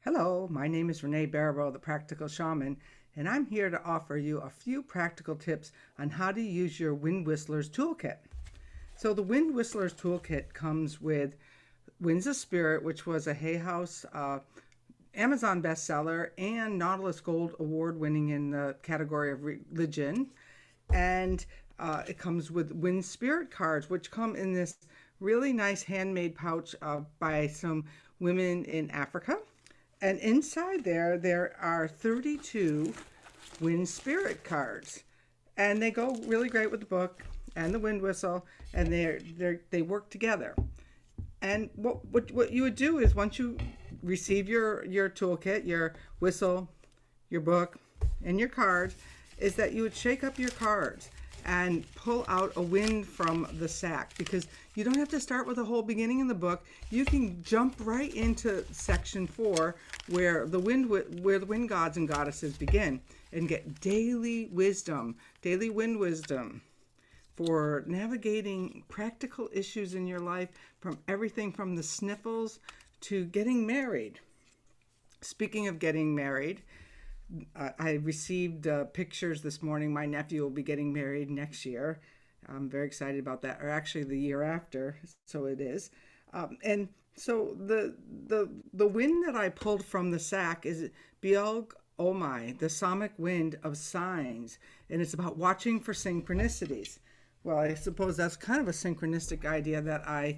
Hello, my name is Renee Baribeau, the Practical Shaman, and I'm here to offer you a few practical tips on how to use your Wind Whistler's Toolkit. So the Wind Whistler's Toolkit comes with Winds of Spirit, which was a Hay House Amazon bestseller and Nautilus Gold Award winning in the category of religion. And it comes with Wind Spirit cards, which come in this really nice handmade pouch by some women in Africa. And inside there are 32 Wind Spirit cards. And they go really great with the book and the wind whistle, and they work together. And what you would do is once you receive your toolkit, your whistle, your book, and your cards, is that you would shake up your cards and pull out a wind from the sack, because you don't have to start with the whole beginning in the book. You can jump right into section 4 where the wind gods and goddesses begin, and get daily wind wisdom for navigating practical issues in your life, from everything from the sniffles to getting married. Speaking of getting married, I received pictures this morning. My nephew will be getting married next year. I'm very excited about that, or actually the year after, so it is. And so the wind that I pulled from the sack is Biog Omai, the sonic wind of signs, and it's about watching for synchronicities. Well, I suppose that's kind of a synchronistic idea that I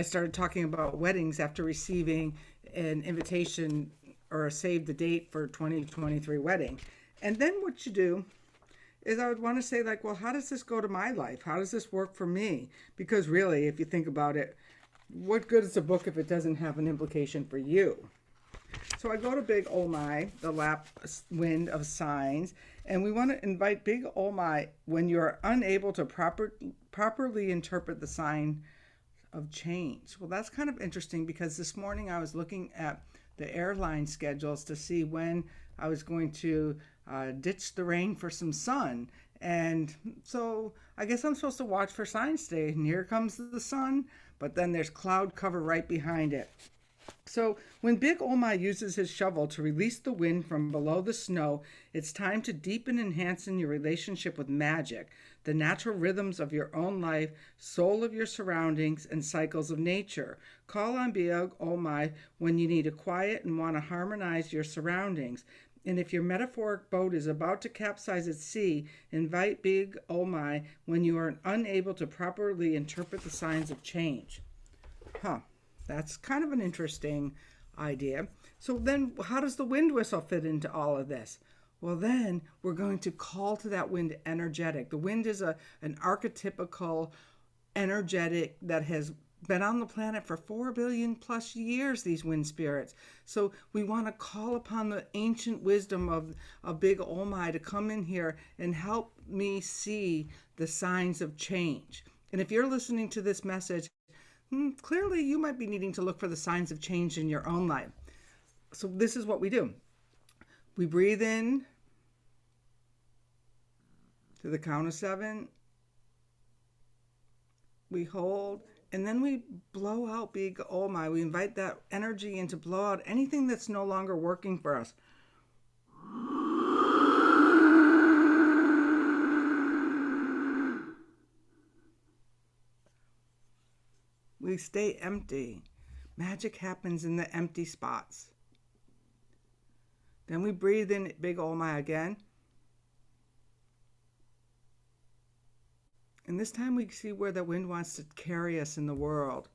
started talking about weddings after receiving an invitation or a save the date for 2023 wedding. And then what you do is I would want to say, like, well, how does this go to my life? How does this work for me? Because really, if you think about it, what good is a book if it doesn't have an implication for you? So I go to Big Omai, the lap wind of signs, and we want to invite Big Omai when you're unable to properly interpret the sign of change. Well, that's kind of interesting, because this morning I was looking at the airline schedules to see when I was going to ditch the rain for some sun. And so I guess I'm supposed to watch for signs today. And here comes the sun, but then there's cloud cover right behind it. So when Big Omai uses his shovel to release the wind from below the snow, it's time to deepen and enhance in your relationship with magic, the natural rhythms of your own life, soul of your surroundings, and cycles of nature. Call on Big Omai when you need a quiet and want to harmonize your surroundings. And if your metaphoric boat is about to capsize at sea, invite Big Omai when you are unable to properly interpret the signs of change. That's kind of an interesting idea. So then how does the wind whistle fit into all of this? Well, then we're going to call to that wind energetic. The wind is an archetypical energetic that has been on the planet for 4 billion plus years, these wind spirits. So we want to call upon the ancient wisdom of Big Omai to come in here and help me see the signs of change. And if you're listening to this message, clearly you might be needing to look for the signs of change in your own life. So this is what we do. We breathe in to the count of 7. We hold, and then we blow out Big Omai. We invite that energy in to blow out anything that's no longer working for us. We stay empty. Magic happens in the empty spots. Then we breathe in Big Omai again. And this time we see where the wind wants to carry us in the world.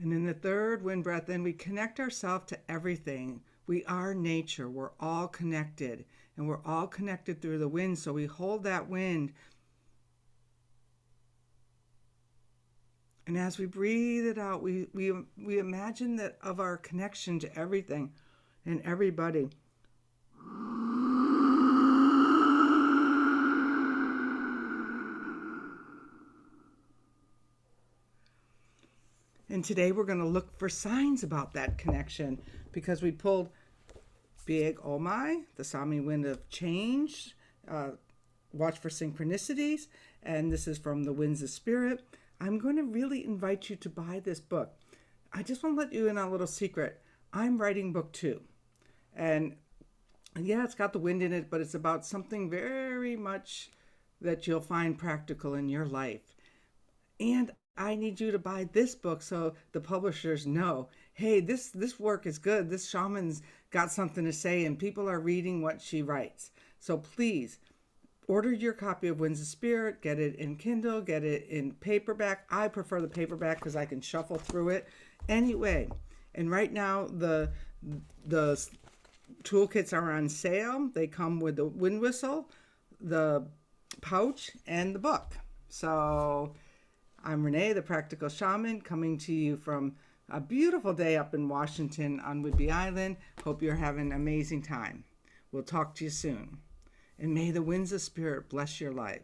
And in the third wind breath, then we connect ourselves to everything. We are nature. We're all connected. And we're all connected through the wind. So we hold that wind. And as we breathe it out, we imagine that of our connection to everything and everybody. And today we're going to look for signs about that connection because we pulled Big Oh My, the Sami Wind of Change, Watch for Synchronicities, and this is from the Winds of Spirit. I'm going to really invite you to buy this book. I just want to let you in on a little secret. I'm writing book 2. And yeah, it's got the wind in it, but it's about something very much that you'll find practical in your life. And I need you to buy this book so the publishers know, hey, this work is good. This shaman's got something to say and people are reading what she writes. So please order your copy of Winds of Spirit, get it in Kindle, get it in paperback. I prefer the paperback because I can shuffle through it anyway. And right now the toolkits are on sale. They come with the wind whistle, the pouch, and the book. So I'm Renee, the Practical Shaman, coming to you from a beautiful day up in Washington on Whidbey Island. Hope you're having an amazing time. We'll talk to you soon. And may the winds of spirit bless your life.